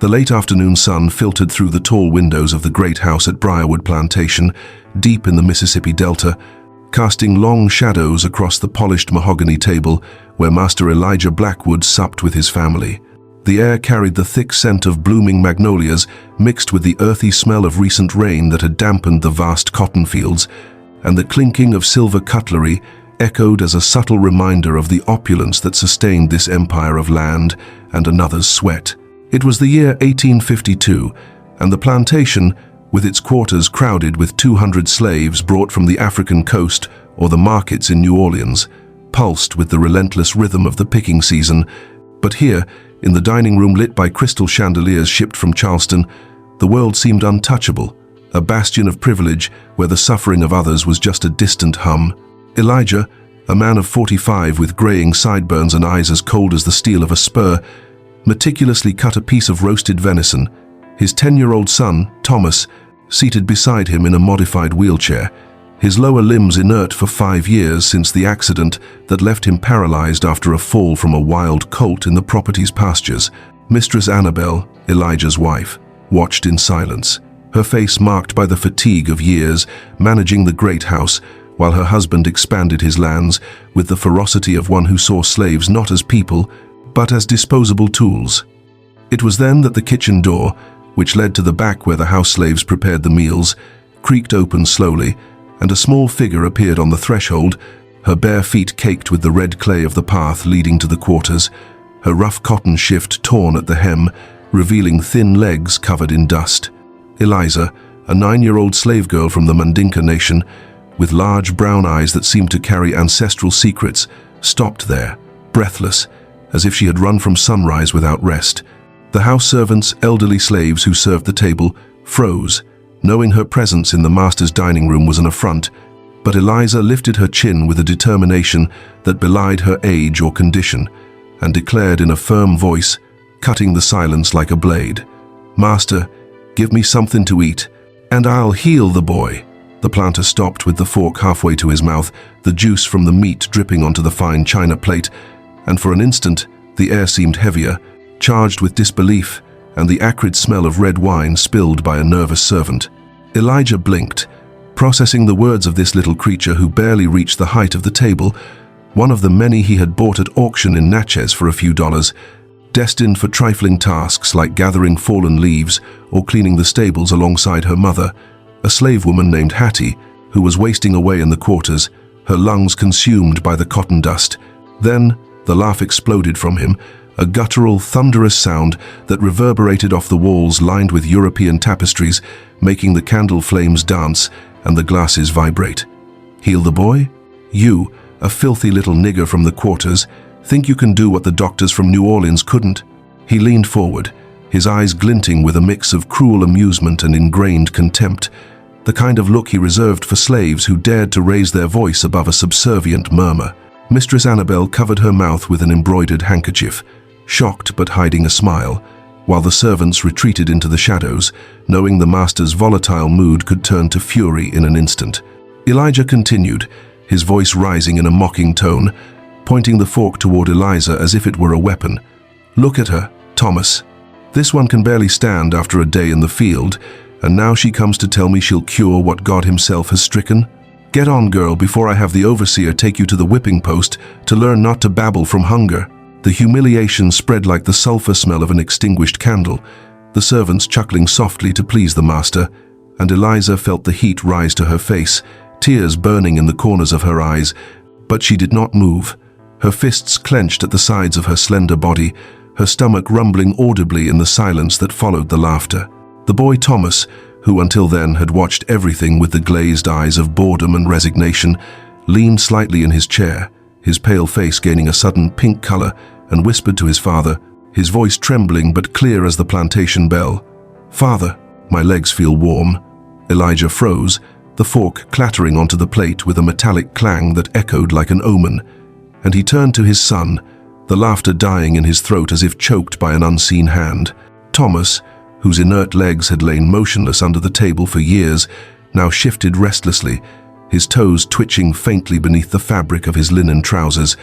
The late afternoon sun filtered through the tall windows of the great house at Briarwood Plantation, deep in the Mississippi Delta, casting long shadows across the polished mahogany table where Master Elijah Blackwood supped with his family. The air carried the thick scent of blooming magnolias mixed with the earthy smell of recent rain that had dampened the vast cotton fields, and the clinking of silver cutlery echoed as a subtle reminder of the opulence that sustained this empire of land and another's sweat. It was the year 1852, and the plantation, with its quarters crowded with 200 slaves brought from the African coast or the markets in New Orleans, pulsed with the relentless rhythm of the picking season. But here, in the dining room lit by crystal chandeliers shipped from Charleston, the world seemed untouchable, a bastion of privilege where the suffering of others was just a distant hum. Elijah, a man of 45 with graying sideburns and eyes as cold as the steel of a spur, meticulously cut a piece of roasted venison, his 10-year-old son, Thomas, seated beside him in a modified wheelchair, his lower limbs inert for 5 years since the accident that left him paralyzed after a fall from a wild colt in the property's pastures. Mistress Annabel, Elijah's wife, watched in silence, her face marked by the fatigue of years managing the great house, while her husband expanded his lands with the ferocity of one who saw slaves not as people, but as disposable tools. It was then that the kitchen door, which led to the back where the house slaves prepared the meals, creaked open slowly, and a small figure appeared on the threshold, her bare feet caked with the red clay of the path leading to the quarters, her rough cotton shift torn at the hem, revealing thin legs covered in dust. Eliza, a 9-year-old slave girl from the Mandinka nation, with large brown eyes that seemed to carry ancestral secrets, stopped there, breathless, as if she had run from sunrise without rest. The house servants, elderly slaves who served the table, froze, knowing her presence in the master's dining room was an affront, but Eliza lifted her chin with a determination that belied her age or condition, and declared in a firm voice, cutting the silence like a blade, "Master, give me something to eat, and I'll heal the boy." The planter stopped with the fork halfway to his mouth, the juice from the meat dripping onto the fine china plate, and for an instant, the air seemed heavier, charged with disbelief and the acrid smell of red wine spilled by a nervous servant. Elijah blinked, processing the words of this little creature who barely reached the height of the table, one of the many he had bought at auction in Natchez for a few dollars, destined for trifling tasks like gathering fallen leaves or cleaning the stables alongside her mother, a slave woman named Hattie, who was wasting away in the quarters, her lungs consumed by the cotton dust. Then, the laugh exploded from him, a guttural, thunderous sound that reverberated off the walls lined with European tapestries, making the candle flames dance and the glasses vibrate. "Heal the boy? You, a filthy little nigger from the quarters, think you can do what the doctors from New Orleans couldn't?" He leaned forward, his eyes glinting with a mix of cruel amusement and ingrained contempt, the kind of look he reserved for slaves who dared to raise their voice above a subservient murmur. Mistress Annabel covered her mouth with an embroidered handkerchief, shocked but hiding a smile, while the servants retreated into the shadows, knowing the master's volatile mood could turn to fury in an instant. Elijah continued, his voice rising in a mocking tone, pointing the fork toward Eliza as if it were a weapon. "Look at her, Thomas. This one can barely stand after a day in the field, and now she comes to tell me she'll cure what God himself has stricken? Get on, girl, before I have the overseer take you to the whipping post to learn not to babble from hunger." The humiliation spread like the sulfur smell of an extinguished candle, the servants chuckling softly to please the master, and Eliza felt the heat rise to her face, tears burning in the corners of her eyes, but she did not move, her fists clenched at the sides of her slender body, her stomach rumbling audibly in the silence that followed the laughter. The boy Thomas, who until then had watched everything with the glazed eyes of boredom and resignation, leaned slightly in his chair, his pale face gaining a sudden pink color, and whispered to his father, his voice trembling but clear as the plantation bell, "Father, my legs feel warm." Elijah froze, the fork clattering onto the plate with a metallic clang that echoed like an omen, and he turned to his son, the laughter dying in his throat as if choked by an unseen hand. Thomas, whose inert legs had lain motionless under the table for years, now shifted restlessly, his toes twitching faintly beneath the fabric of his linen trousers.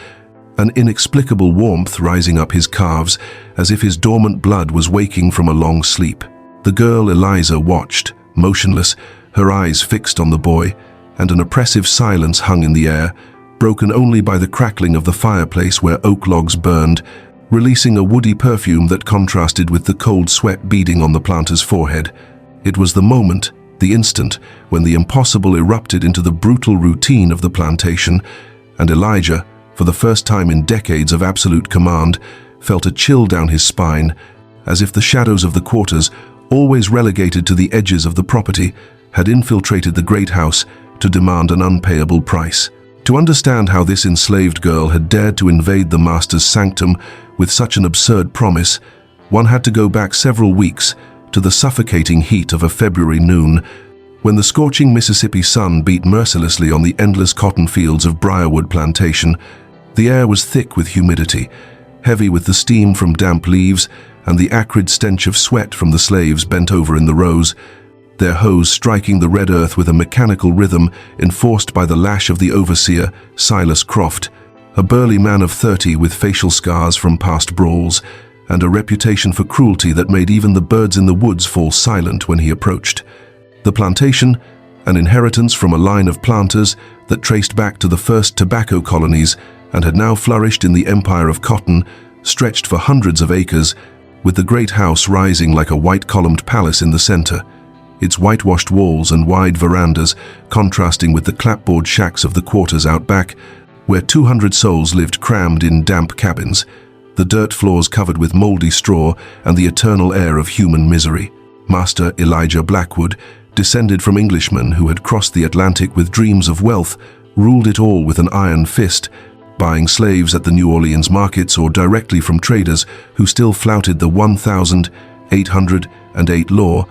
an inexplicable warmth rising up his calves as if his dormant blood was waking from a long sleep. The girl Eliza watched, motionless, her eyes fixed on the boy, and an oppressive silence hung in the air, broken only by the crackling of the fireplace where oak logs burned, releasing a woody perfume that contrasted with the cold sweat beading on the planter's forehead. It was the moment, the instant, when the impossible erupted into the brutal routine of the plantation, and Elijah, for the first time in decades of absolute command, felt a chill down his spine, as if the shadows of the quarters, always relegated to the edges of the property, had infiltrated the great house to demand an unpayable price. To understand how this enslaved girl had dared to invade the master's sanctum with such an absurd promise, one had to go back several weeks to the suffocating heat of a February noon, when the scorching Mississippi sun beat mercilessly on the endless cotton fields of Briarwood Plantation. The air was thick with humidity, heavy with the steam from damp leaves and the acrid stench of sweat from the slaves bent over in the rows, their hoes striking the red earth with a mechanical rhythm enforced by the lash of the overseer, Silas Croft, a burly man of 30 with facial scars from past brawls, and a reputation for cruelty that made even the birds in the woods fall silent when he approached. The plantation, an inheritance from a line of planters that traced back to the first tobacco colonies and had now flourished in the empire of cotton, stretched for hundreds of acres, with the great house rising like a white-columned palace in the center, its whitewashed walls and wide verandas contrasting with the clapboard shacks of the quarters out back, where 200 souls lived crammed in damp cabins, the dirt floors covered with moldy straw and the eternal air of human misery. Master Elijah Blackwood, descended from Englishmen who had crossed the Atlantic with dreams of wealth, ruled it all with an iron fist, buying slaves at the New Orleans markets or directly from traders who still flouted the 1808 law,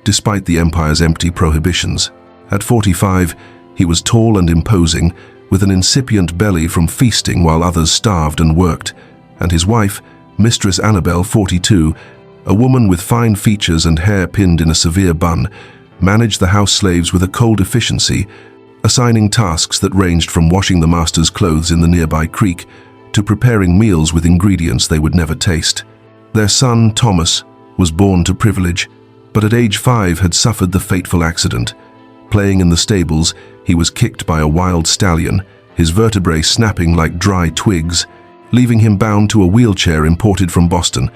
despite the empire's empty prohibitions. At 45, he was tall and imposing, with an incipient belly from feasting while others starved and worked, and his wife, Mistress Annabel, 42, a woman with fine features and hair pinned in a severe bun, managed the house slaves with a cold efficiency, assigning tasks that ranged from washing the master's clothes in the nearby creek to preparing meals with ingredients they would never taste. Their son, Thomas, was born to privilege, but at age 5 had suffered the fateful accident. Playing in the stables, he was kicked by a wild stallion, his vertebrae snapping like dry twigs, leaving him bound to a wheelchair imported from Boston,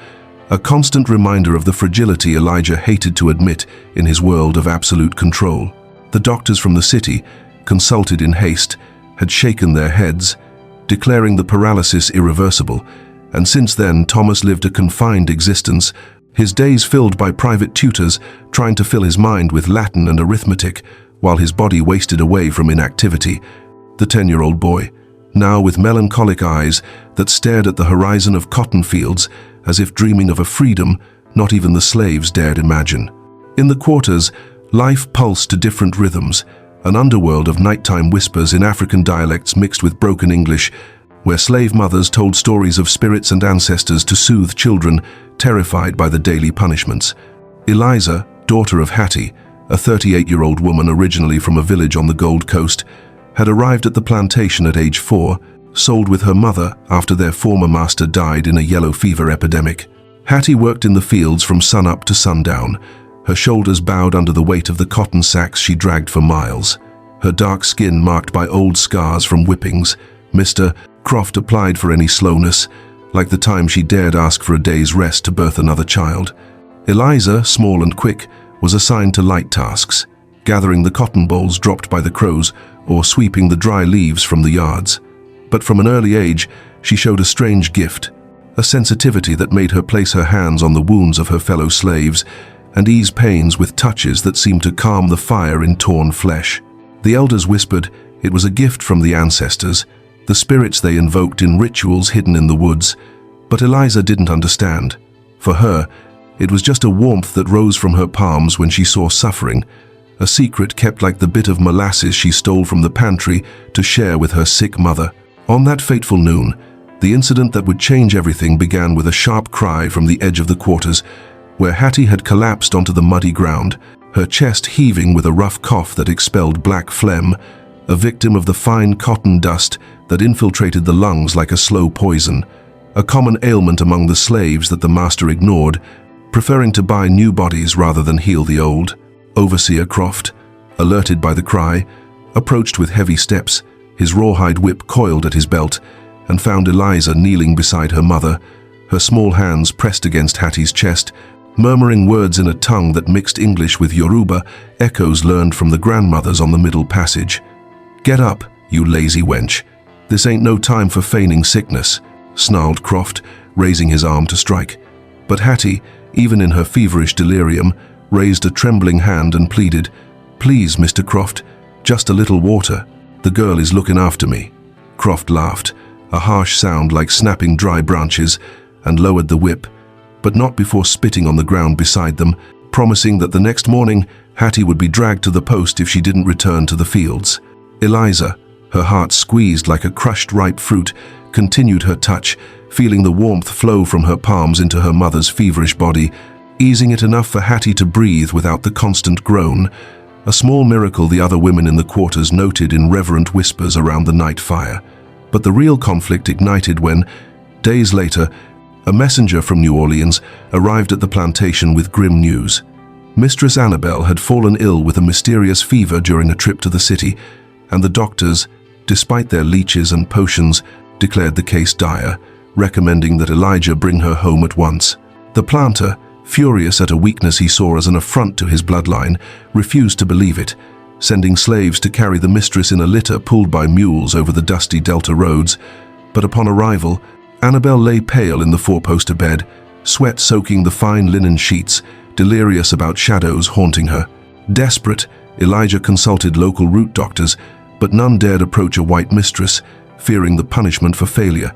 a constant reminder of the fragility Elijah hated to admit in his world of absolute control. The doctors from the city, consulted in haste, had shaken their heads, declaring the paralysis irreversible, and since then Thomas lived a confined existence, his days filled by private tutors trying to fill his mind with Latin and arithmetic, while his body wasted away from inactivity. The 10-year-old boy, now with melancholic eyes that stared at the horizon of cotton fields as if dreaming of a freedom not even the slaves dared imagine. In the quarters, life pulsed to different rhythms, an underworld of nighttime whispers in African dialects mixed with broken English, where slave mothers told stories of spirits and ancestors to soothe children terrified by the daily punishments. Eliza, daughter of Hattie, a 38-year-old woman originally from a village on the Gold Coast, had arrived at the plantation at age 4, sold with her mother after their former master died in a yellow fever epidemic. Hattie worked in the fields from sunup to sundown, her shoulders bowed under the weight of the cotton sacks she dragged for miles, her dark skin marked by old scars from whippings. Mr. Croft applied for any slowness, like the time she dared ask for a day's rest to birth another child. Eliza, small and quick, was assigned to light tasks, gathering the cotton bolls dropped by the crows or sweeping the dry leaves from the yards. But from an early age, she showed a strange gift, a sensitivity that made her place her hands on the wounds of her fellow slaves and ease pains with touches that seemed to calm the fire in torn flesh. The elders whispered it was a gift from the ancestors, the spirits they invoked in rituals hidden in the woods. But Eliza didn't understand. For her, it was just a warmth that rose from her palms when she saw suffering, a secret kept like the bit of molasses she stole from the pantry to share with her sick mother. On that fateful noon, the incident that would change everything began with a sharp cry from the edge of the quarters, where Hattie had collapsed onto the muddy ground, her chest heaving with a rough cough that expelled black phlegm, a victim of the fine cotton dust that infiltrated the lungs like a slow poison, a common ailment among the slaves that the master ignored, preferring to buy new bodies rather than heal the old. Overseer Croft, alerted by the cry, approached with heavy steps, his rawhide whip coiled at his belt, and found Eliza kneeling beside her mother, her small hands pressed against Hattie's chest, murmuring words in a tongue that mixed English with Yoruba, echoes learned from the grandmothers on the middle passage. "Get up, you lazy wench. This ain't no time for feigning sickness," snarled Croft, raising his arm to strike. But Hattie, even in her feverish delirium, raised a trembling hand and pleaded, "Please, Mr. Croft, just a little water. The girl is looking after me." Croft laughed, a harsh sound like snapping dry branches, and lowered the whip, but not before spitting on the ground beside them, promising that the next morning Hattie would be dragged to the post if she didn't return to the fields. Eliza, her heart squeezed like a crushed ripe fruit, continued her touch, feeling the warmth flow from her palms into her mother's feverish body, easing it enough for Hattie to breathe without the constant groan, a small miracle the other women in the quarters noted in reverent whispers around the night fire. But the real conflict ignited when, days later, a messenger from New Orleans arrived at the plantation with grim news. Mistress Annabelle had fallen ill with a mysterious fever during a trip to the city, and the doctors, despite their leeches and potions, declared the case dire, recommending that Elijah bring her home at once. The planter, furious at a weakness he saw as an affront to his bloodline, refused to believe it, sending slaves to carry the mistress in a litter pulled by mules over the dusty Delta roads. But upon arrival, Annabelle lay pale in the four-poster bed, sweat soaking the fine linen sheets, delirious about shadows haunting her. Desperate, Elijah consulted local root doctors, but none dared approach a white mistress, fearing the punishment for failure.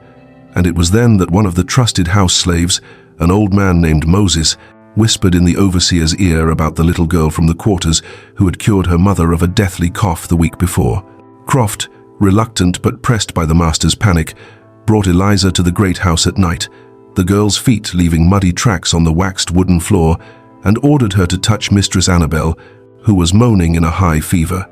And it was then that one of the trusted house slaves, an old man named Moses, whispered in the overseer's ear about the little girl from the quarters who had cured her mother of a deathly cough the week before. Croft, reluctant but pressed by the master's panic, brought Eliza to the great house at night, the girl's feet leaving muddy tracks on the waxed wooden floor, and ordered her to touch Mistress Annabelle, who was moaning in a high fever.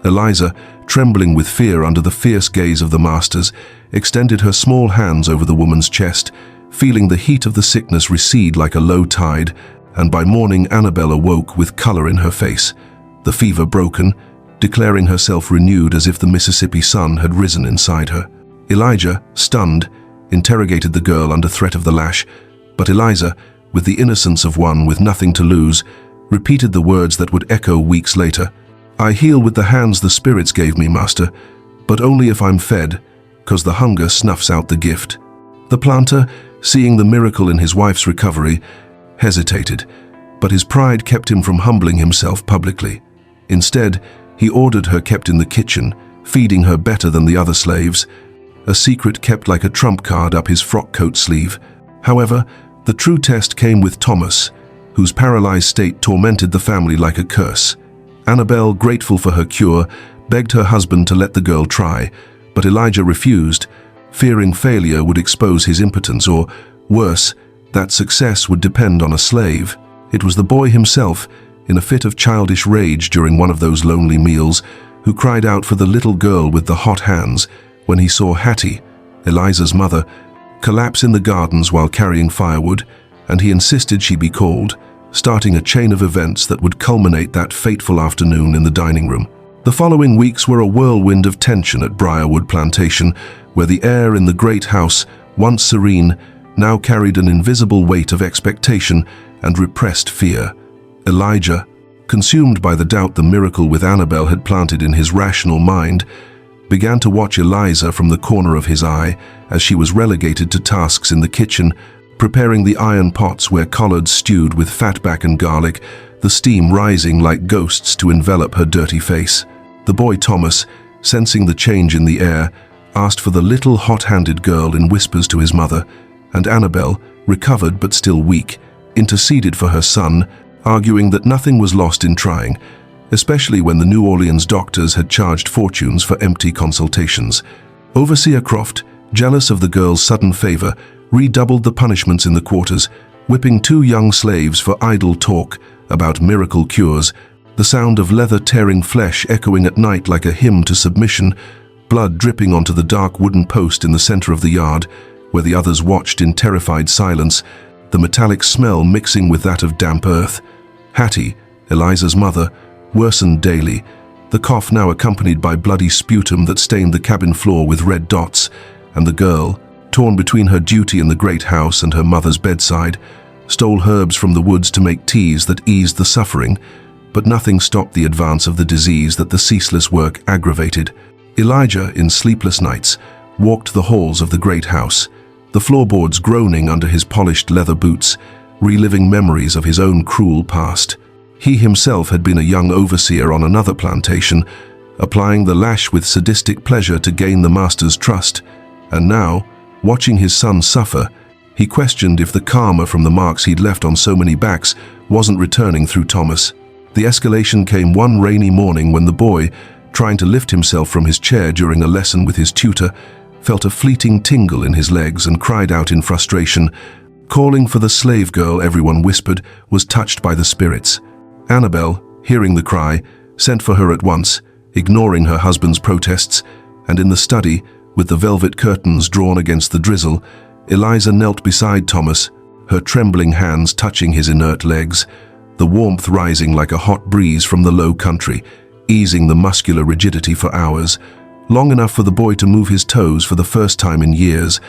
Eliza, trembling with fear under the fierce gaze of the masters, extended her small hands over the woman's chest, feeling the heat of the sickness recede like a low tide, and by morning Annabelle awoke with color in her face, the fever broken, declaring herself renewed as if the Mississippi sun had risen inside her. Elijah, stunned, interrogated the girl under threat of the lash, but Eliza, with the innocence of one with nothing to lose, repeated the words that would echo weeks later. "I heal with the hands the spirits gave me, master, but only if I'm fed, 'cause the hunger snuffs out the gift." The planter, seeing the miracle in his wife's recovery, hesitated, but his pride kept him from humbling himself publicly. Instead, he ordered her kept in the kitchen, feeding her better than the other slaves, a secret kept like a trump card up his frock coat sleeve. However, the true test came with Thomas, whose paralyzed state tormented the family like a curse. Annabelle, grateful for her cure, begged her husband to let the girl try, but Elijah refused, fearing failure would expose his impotence or, worse, that success would depend on a slave. It was the boy himself, in a fit of childish rage during one of those lonely meals, who cried out for the little girl with the hot hands when he saw Hattie, Eliza's mother, collapse in the gardens while carrying firewood, and he insisted she be called, starting a chain of events that would culminate that fateful afternoon in the dining room. The following weeks were a whirlwind of tension at Briarwood Plantation, where the air in the great house, once serene, now carried an invisible weight of expectation and repressed fear. Elijah, consumed by the doubt the miracle with Annabelle had planted in his rational mind, began to watch Eliza from the corner of his eye as she was relegated to tasks in the kitchen, preparing the iron pots where collards stewed with fatback and garlic, the steam rising like ghosts to envelop her dirty face. The boy Thomas, sensing the change in the air, asked for the little hot-handed girl in whispers to his mother, and Annabelle, recovered but still weak, interceded for her son, arguing that nothing was lost in trying, especially when the New Orleans doctors had charged fortunes for empty consultations. Overseer Croft, jealous of the girl's sudden favor, redoubled the punishments in the quarters, whipping 2 young slaves for idle talk about miracle cures, the sound of leather tearing flesh echoing at night like a hymn to submission, blood dripping onto the dark wooden post in the center of the yard, where the others watched in terrified silence, the metallic smell mixing with that of damp earth. Hattie, Eliza's mother, worsened daily, the cough now accompanied by bloody sputum that stained the cabin floor with red dots, and the girl, torn between her duty in the great house and her mother's bedside, stole herbs from the woods to make teas that eased the suffering, but nothing stopped the advance of the disease that the ceaseless work aggravated. Elijah, in sleepless nights, walked the halls of the great house, the floorboards groaning under his polished leather boots, reliving memories of his own cruel past. He himself had been a young overseer on another plantation, applying the lash with sadistic pleasure to gain the master's trust, and now, watching his son suffer, he questioned if the karma from the marks he'd left on so many backs wasn't returning through Thomas. The escalation came one rainy morning when the boy, trying to lift himself from his chair during a lesson with his tutor, felt a fleeting tingle in his legs and cried out in frustration. Calling for the slave girl, everyone whispered, was touched by the spirits. Annabel, hearing the cry, sent for her at once, ignoring her husband's protests, and in the study, with the velvet curtains drawn against the drizzle, Eliza knelt beside Thomas, her trembling hands touching his inert legs, the warmth rising like a hot breeze from the low country, easing the muscular rigidity for hours, long enough for the boy to move his toes for the first time in years.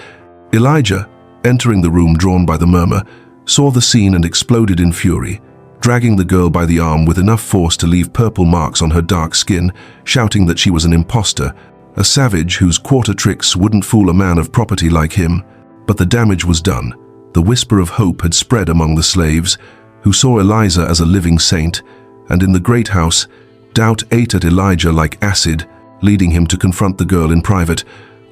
Elijah, entering the room drawn by the murmur, saw the scene and exploded in fury, dragging the girl by the arm with enough force to leave purple marks on her dark skin, shouting that she was an imposter, a savage whose quarter tricks wouldn't fool a man of property like him. But the damage was done. The whisper of hope had spread among the slaves, who saw Eliza as a living saint, and in the great house, doubt ate at Elijah like acid, leading him to confront the girl in private,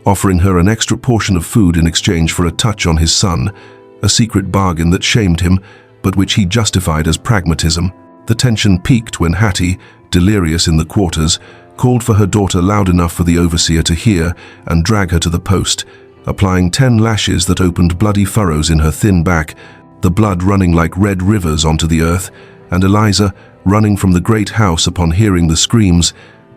offering her an extra portion of food in exchange for a touch on his son, a secret bargain that shamed him, but which he justified as pragmatism. The tension peaked when Hattie, delirious in the quarters, called for her daughter loud enough for the overseer to hear and drag her to the post, applying 10 lashes that opened bloody furrows in her thin back, the blood running like red rivers onto the earth, and Eliza, running from the great house upon hearing the screams,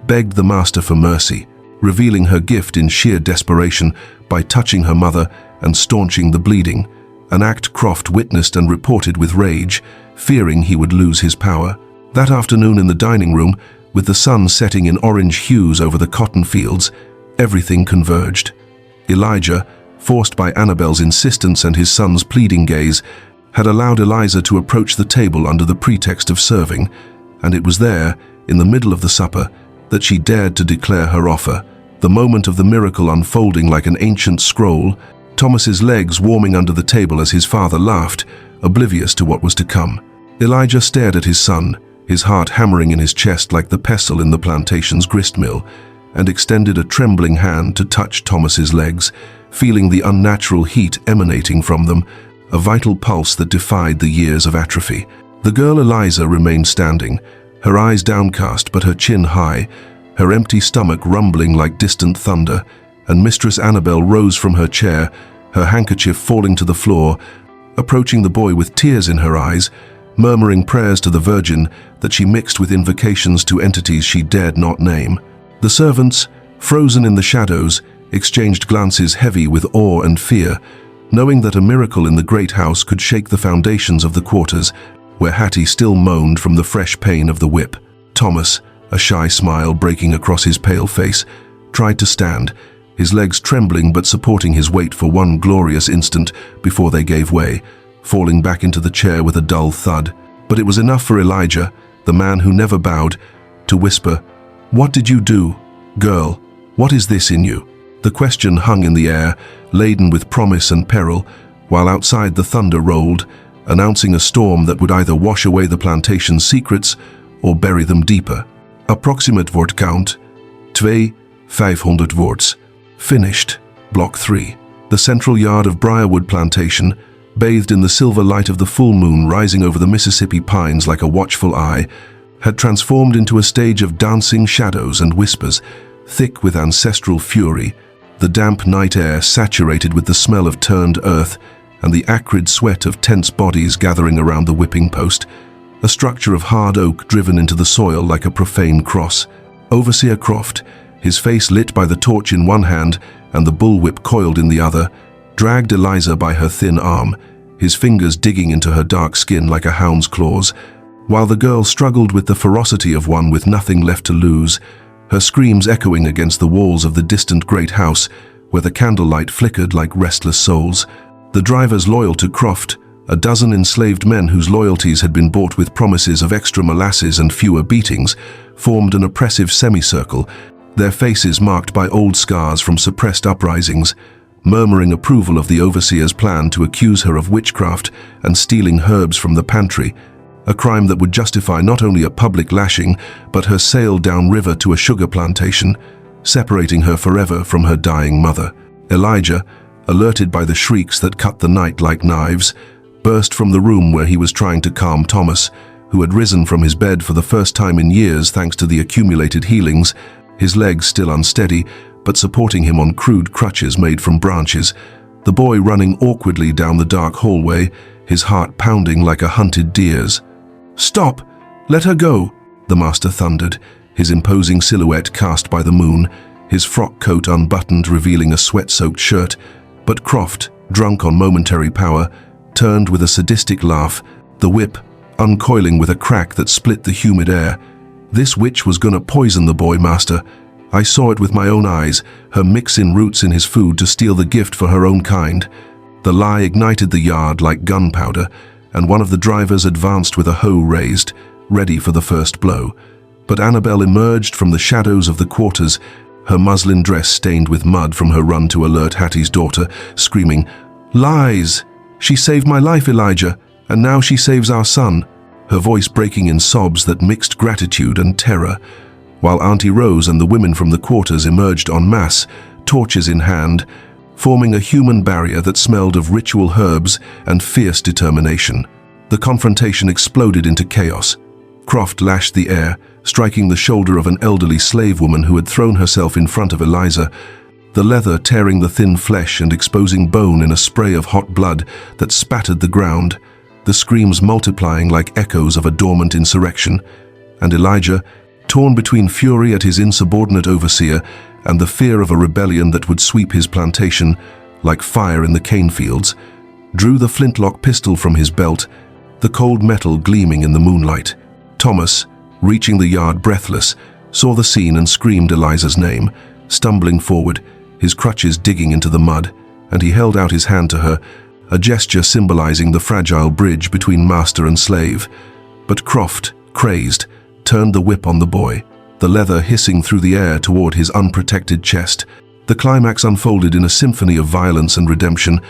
begged the master for mercy, revealing her gift in sheer desperation by touching her mother and staunching the bleeding, an act Croft witnessed and reported with rage, fearing he would lose his power. That afternoon in the dining room, with the sun setting in orange hues over the cotton fields, everything converged. Elijah, forced by Annabel's insistence and his son's pleading gaze, had allowed Eliza to approach the table under the pretext of serving, and it was there, in the middle of the supper, that she dared to declare her offer, the moment of the miracle unfolding like an ancient scroll, Thomas's legs warming under the table as his father laughed, oblivious to what was to come. Elijah stared at his son, his heart hammering in his chest like the pestle in the plantation's grist mill, and extended a trembling hand to touch Thomas's legs, feeling the unnatural heat emanating from them, a vital pulse that defied the years of atrophy. The girl Eliza remained standing, her eyes downcast but her chin high, her empty stomach rumbling like distant thunder, and Mistress Annabel rose from her chair, her handkerchief falling to the floor, approaching the boy with tears in her eyes, murmuring prayers to the Virgin that she mixed with invocations to entities she dared not name. The servants, frozen in the shadows, exchanged glances heavy with awe and fear, knowing that a miracle in the great house could shake the foundations of the quarters, where Hattie still moaned from the fresh pain of the whip. Thomas, a shy smile breaking across his pale face, tried to stand, his legs trembling but supporting his weight for one glorious instant before they gave way, falling back into the chair with a dull thud. But it was enough for Elijah, the man who never bowed, to whisper, "What did you do? Girl, what is this in you?" The question hung in the air, laden with promise and peril, while outside the thunder rolled, announcing a storm that would either wash away the plantation's secrets or bury them deeper. Approximate word count, 2,500 words. Finished, Block 3. The central yard of Briarwood Plantation, bathed in the silver light of the full moon rising over the Mississippi pines like a watchful eye, had transformed into a stage of dancing shadows and whispers, thick with ancestral fury, the damp night air saturated with the smell of turned earth and the acrid sweat of tense bodies gathering around the whipping post, a structure of hard oak driven into the soil like a profane cross. Overseer Croft, his face lit by the torch in one hand and the bullwhip coiled in the other, dragged Eliza by her thin arm, his fingers digging into her dark skin like a hound's claws, while the girl struggled with the ferocity of one with nothing left to lose, her screams echoing against the walls of the distant great house, where the candlelight flickered like restless souls. The drivers loyal to Croft, a dozen enslaved men whose loyalties had been bought with promises of extra molasses and fewer beatings, formed an oppressive semicircle, their faces marked by old scars from suppressed uprisings, murmuring approval of the overseer's plan to accuse her of witchcraft and stealing herbs from the pantry, a crime that would justify not only a public lashing, but her sail downriver to a sugar plantation, separating her forever from her dying mother. Elijah, alerted by the shrieks that cut the night like knives, burst from the room where he was trying to calm Thomas, who had risen from his bed for the first time in years thanks to the accumulated healings, his legs still unsteady, but supporting him on crude crutches made from branches, the boy running awkwardly down the dark hallway, his heart pounding like a hunted deer's. "Stop! Let her go!" the master thundered, his imposing silhouette cast by the moon, his frock coat unbuttoned revealing a sweat-soaked shirt, but Croft, drunk on momentary power, turned with a sadistic laugh, the whip uncoiling with a crack that split the humid air. This witch was gonna poison the boy, master. I saw it with my own eyes, her mixing roots in his food to steal the gift for her own kind. The lie ignited the yard like gunpowder, and one of the drivers advanced with a hoe raised, ready for the first blow. But Annabelle emerged from the shadows of the quarters, her muslin dress stained with mud from her run to alert Hattie's daughter, screaming, "Lies! She saved my life, Elijah, and now she saves our son," her voice breaking in sobs that mixed gratitude and terror, while Auntie Rose and the women from the quarters emerged en masse, torches in hand, forming a human barrier that smelled of ritual herbs and fierce determination. The confrontation exploded into chaos. Croft lashed the air, striking the shoulder of an elderly slave woman who had thrown herself in front of Eliza, the leather tearing the thin flesh and exposing bone in a spray of hot blood that spattered the ground, the screams multiplying like echoes of a dormant insurrection, and Elijah, torn between fury at his insubordinate overseer and the fear of a rebellion that would sweep his plantation like fire in the cane fields, drew the flintlock pistol from his belt, the cold metal gleaming in the moonlight. Thomas, reaching the yard breathless, saw the scene and screamed Eliza's name, stumbling forward, his crutches digging into the mud, and he held out his hand to her, a gesture symbolizing the fragile bridge between master and slave. But Croft, crazed, turned the whip on the boy, the leather hissing through the air toward his unprotected chest. The climax unfolded in a symphony of violence and redemption,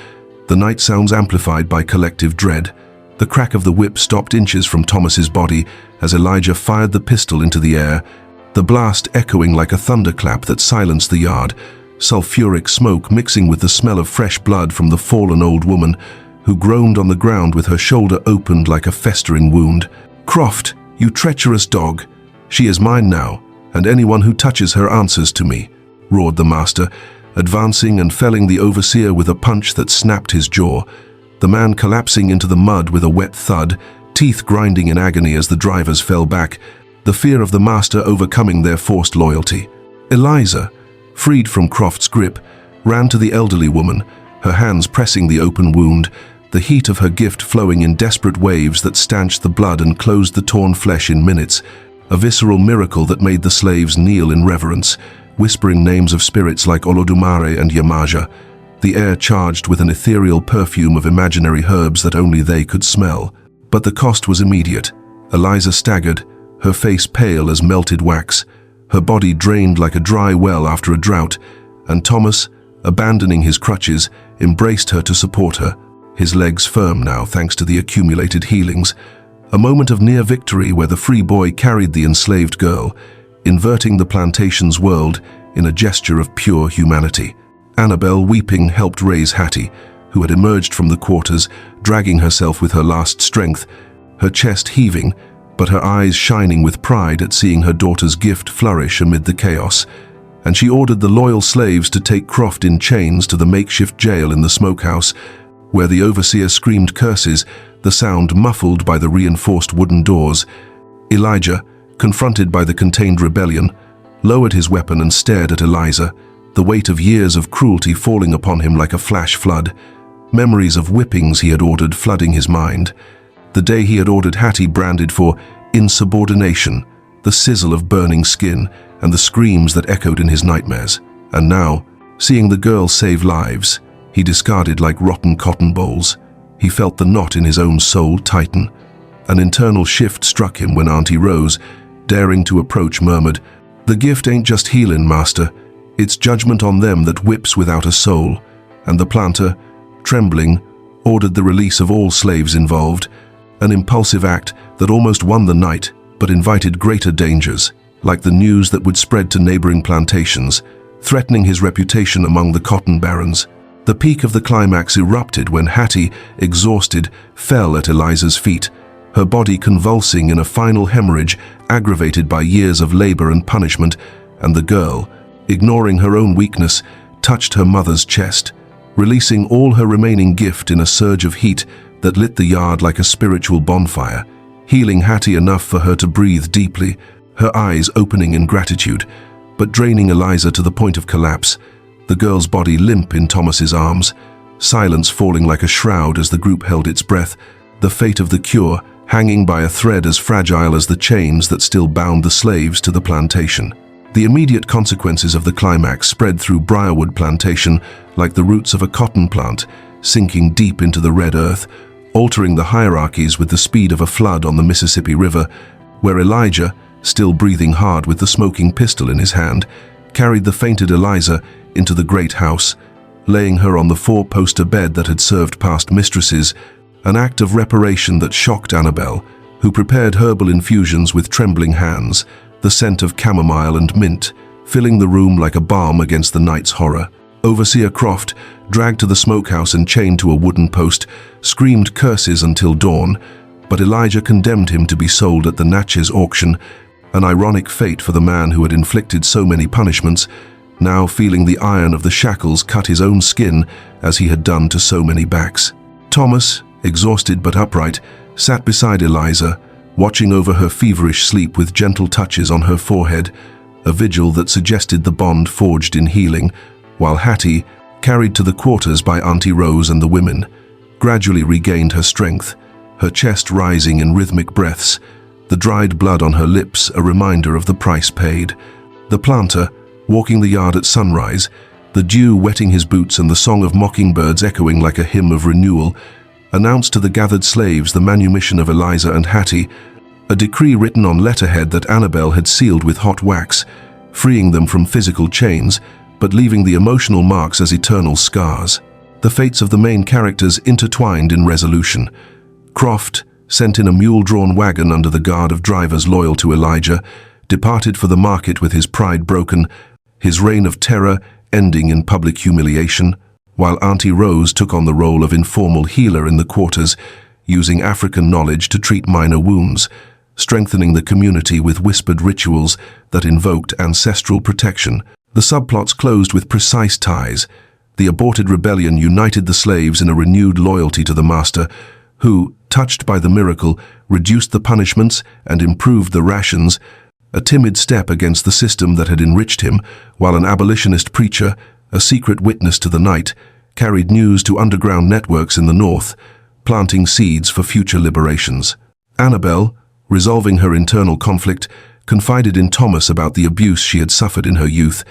the night sounds amplified by collective dread. The crack of the whip stopped inches from Thomas's body as Elijah fired the pistol into the air, the blast echoing like a thunderclap that silenced the yard, sulfuric smoke mixing with the smell of fresh blood from the fallen old woman, who groaned on the ground with her shoulder opened like a festering wound. "Croft, you treacherous dog! She is mine now, and anyone who touches her answers to me," roared the master, advancing and felling the overseer with a punch that snapped his jaw, the man collapsing into the mud with a wet thud, teeth grinding in agony as the drivers fell back, the fear of the master overcoming their forced loyalty. Eliza, freed from Croft's grip, ran to the elderly woman, her hands pressing the open wound, the heat of her gift flowing in desperate waves that stanched the blood and closed the torn flesh in minutes, a visceral miracle that made the slaves kneel in reverence, whispering names of spirits like Olodumare and Yamaja, the air charged with an ethereal perfume of imaginary herbs that only they could smell. But the cost was immediate. Eliza staggered, her face pale as melted wax, her body drained like a dry well after a drought, and Thomas, abandoning his crutches, embraced her to support her, his legs firm now thanks to the accumulated healings. A moment of near victory where the free boy carried the enslaved girl, inverting the plantation's world in a gesture of pure humanity. Annabelle, weeping, helped raise Hattie, who had emerged from the quarters, dragging herself with her last strength, her chest heaving, but her eyes shining with pride at seeing her daughter's gift flourish amid the chaos. And she ordered the loyal slaves to take Croft in chains to the makeshift jail in the smokehouse, where the overseer screamed curses, the sound muffled by the reinforced wooden doors. Elijah, confronted by the contained rebellion, lowered his weapon and stared at Eliza, the weight of years of cruelty falling upon him like a flash flood. Memories of whippings he had ordered flooding his mind. The day he had ordered Hattie branded for insubordination, the sizzle of burning skin, and the screams that echoed in his nightmares. And now, seeing the girl save lives, he discarded like rotten cotton bolls. He felt the knot in his own soul tighten. An internal shift struck him when Auntie Rose, daring to approach, murmured, "The gift ain't just healin', master. It's judgment on them that whips without a soul." And the planter, trembling, ordered the release of all slaves involved, an impulsive act that almost won the night, but invited greater dangers, like the news that would spread to neighboring plantations, threatening his reputation among the cotton barons. The peak of the climax erupted when Hattie, exhausted, fell at Eliza's feet, her body convulsing in a final hemorrhage aggravated by years of labor and punishment, and the girl, ignoring her own weakness, touched her mother's chest, releasing all her remaining gift in a surge of heat that lit the yard like a spiritual bonfire, healing Hattie enough for her to breathe deeply, her eyes opening in gratitude, but draining Eliza to the point of collapse, the girl's body limp in Thomas's arms, silence falling like a shroud as the group held its breath, the fate of the cure hanging by a thread as fragile as the chains that still bound the slaves to the plantation. The immediate consequences of the climax spread through Briarwood Plantation like the roots of a cotton plant, sinking deep into the red earth, altering the hierarchies with the speed of a flood on the Mississippi River, where Elijah, still breathing hard with the smoking pistol in his hand, carried the fainted Eliza into the great house, laying her on the four-poster bed that had served past mistresses, an act of reparation that shocked Annabelle, who prepared herbal infusions with trembling hands, the scent of chamomile and mint, filling the room like a balm against the night's horror. Overseer Croft, dragged to the smokehouse and chained to a wooden post, screamed curses until dawn, but Elijah condemned him to be sold at the Natchez auction, an ironic fate for the man who had inflicted so many punishments, now feeling the iron of the shackles cut his own skin as he had done to so many backs. Thomas, exhausted but upright, sat beside Eliza, watching over her feverish sleep with gentle touches on her forehead, a vigil that suggested the bond forged in healing, while Hattie, carried to the quarters by Auntie Rose and the women, gradually regained her strength, her chest rising in rhythmic breaths, the dried blood on her lips a reminder of the price paid. The planter, walking the yard at sunrise, the dew wetting his boots and the song of mockingbirds echoing like a hymn of renewal, announced to the gathered slaves the manumission of Eliza and Hattie, a decree written on letterhead that Annabelle had sealed with hot wax, freeing them from physical chains, but leaving the emotional marks as eternal scars. The fates of the main characters intertwined in resolution. Croft, sent in a mule-drawn wagon under the guard of drivers loyal to Elijah, departed for the market with his pride broken, his reign of terror ending in public humiliation, while Auntie Rose took on the role of informal healer in the quarters, using African knowledge to treat minor wounds, strengthening the community with whispered rituals that invoked ancestral protection. The subplots closed with precise ties. The aborted rebellion united the slaves in a renewed loyalty to the master, who, touched by the miracle, reduced the punishments and improved the rations, a timid step against the system that had enriched him, while an abolitionist preacher, a secret witness to the night, carried news to underground networks in the north, planting seeds for future liberations. Annabelle, resolving her internal conflict, confided in Thomas about the abuse she had suffered in her youth,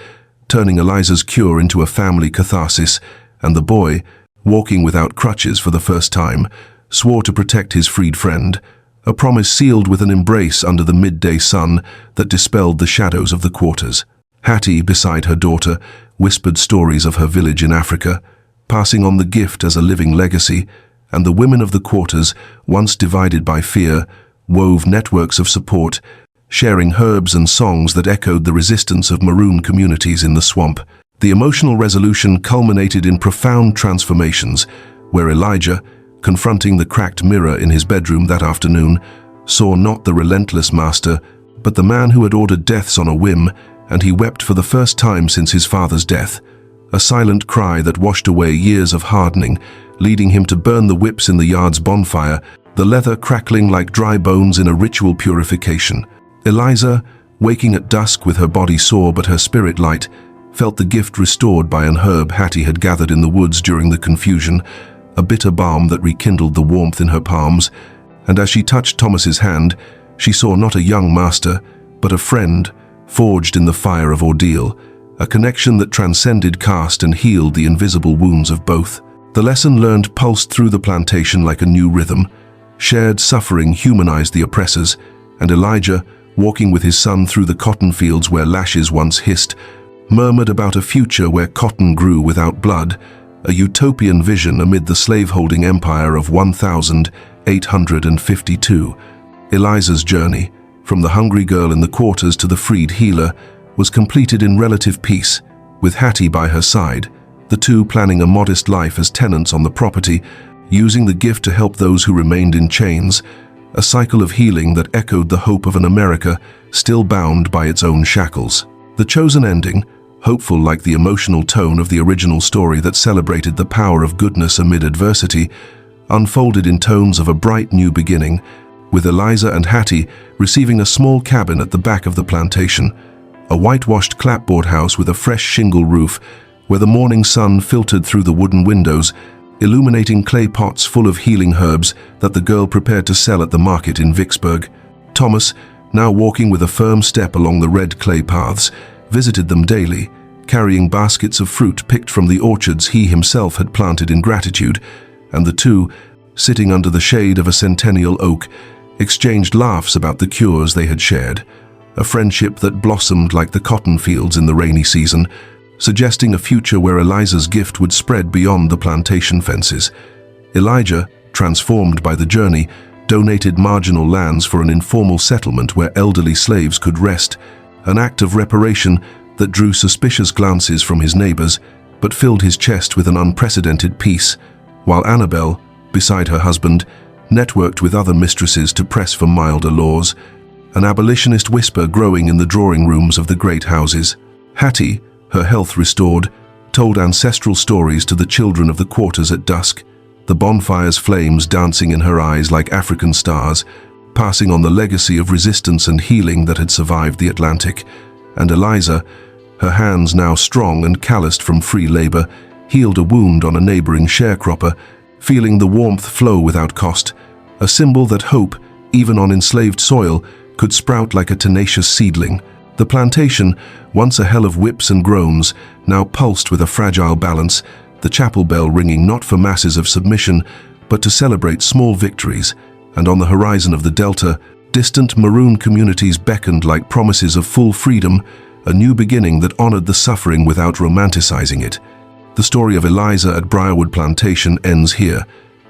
turning Eliza's cure into a family catharsis, and the boy, walking without crutches for the first time, swore to protect his freed friend, a promise sealed with an embrace under the midday sun that dispelled the shadows of the quarters. Hattie, beside her daughter, whispered stories of her village in Africa, passing on the gift as a living legacy, and the women of the quarters, once divided by fear, wove networks of support, sharing herbs and songs that echoed the resistance of maroon communities in the swamp. The emotional resolution culminated in profound transformations, where Elijah, confronting the cracked mirror in his bedroom that afternoon, saw not the relentless master, but the man who had ordered deaths on a whim, and he wept for the first time since his father's death, a silent cry that washed away years of hardening, leading him to burn the whips in the yard's bonfire, the leather crackling like dry bones in a ritual purification. Eliza, waking at dusk with her body sore but her spirit light, felt the gift restored by an herb Hattie had gathered in the woods during the confusion, a bitter balm that rekindled the warmth in her palms, and as she touched Thomas's hand, she saw not a young master, but a friend, forged in the fire of ordeal, a connection that transcended caste and healed the invisible wounds of both. The lesson learned pulsed through the plantation like a new rhythm. Shared suffering humanized the oppressors, and Elijah, walking with his son through the cotton fields where lashes once hissed, murmured about a future where cotton grew without blood, a utopian vision amid the slave-holding empire of 1852. Eliza's journey, from the hungry girl in the quarters to the freed healer, was completed in relative peace, with Hattie by her side, the two planning a modest life as tenants on the property, using the gift to help those who remained in chains, a cycle of healing that echoed the hope of an America still bound by its own shackles. The chosen ending, hopeful like the emotional tone of the original story that celebrated the power of goodness amid adversity, unfolded in tones of a bright new beginning, with Eliza and Hattie receiving a small cabin at the back of the plantation, a whitewashed clapboard house with a fresh shingle roof where the morning sun filtered through the wooden windows, illuminating clay pots full of healing herbs that the girl prepared to sell at the market in Vicksburg. Thomas, now walking with a firm step along the red clay paths, visited them daily, carrying baskets of fruit picked from the orchards he himself had planted in gratitude, and the two, sitting under the shade of a centennial oak, exchanged laughs about the cures they had shared, a friendship that blossomed like the cotton fields in the rainy season, suggesting a future where Eliza's gift would spread beyond the plantation fences. Elijah, transformed by the journey, donated marginal lands for an informal settlement where elderly slaves could rest, an act of reparation that drew suspicious glances from his neighbors, but filled his chest with an unprecedented peace, while Annabelle, beside her husband, networked with other mistresses to press for milder laws, an abolitionist whisper growing in the drawing rooms of the great houses. Hattie, her health restored, told ancestral stories to the children of the quarters at dusk, the bonfire's flames dancing in her eyes like African stars, passing on the legacy of resistance and healing that had survived the Atlantic. And Eliza, her hands now strong and calloused from free labor, healed a wound on a neighboring sharecropper, feeling the warmth flow without cost, a symbol that hope, even on enslaved soil, could sprout like a tenacious seedling. The plantation, once a hell of whips and groans, now pulsed with a fragile balance, the chapel bell ringing not for masses of submission, but to celebrate small victories, and on the horizon of the Delta, distant maroon communities beckoned like promises of full freedom, a new beginning that honored the suffering without romanticizing it. The story of Eliza at Briarwood Plantation ends here,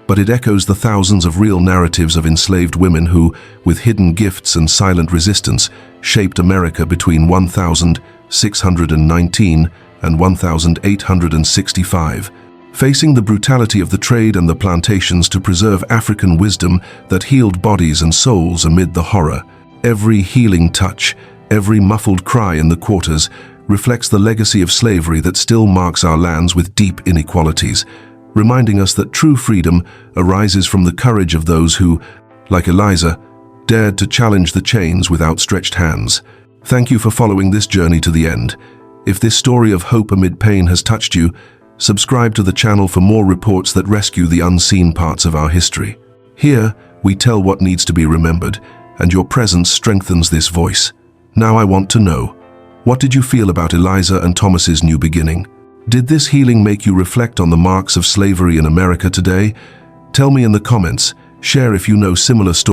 but it echoes the thousands of real narratives of enslaved women who, with hidden gifts and silent resistance, shaped America between 1619 and 1865, facing the brutality of the trade and the plantations to preserve African wisdom that healed bodies and souls amid the horror. Every healing touch, every muffled cry in the quarters, reflects the legacy of slavery that still marks our lands with deep inequalities, reminding us that true freedom arises from the courage of those who, like Eliza, dared to challenge the chains with outstretched hands. Thank you for following this journey to the end. If this story of hope amid pain has touched you, subscribe to the channel for more reports that rescue the unseen parts of our history. Here, we tell what needs to be remembered, and your presence strengthens this voice. Now I want to know, what did you feel about Eliza and Thomas's new beginning? Did this healing make you reflect on the marks of slavery in America today? Tell me in the comments. Share if you know similar stories.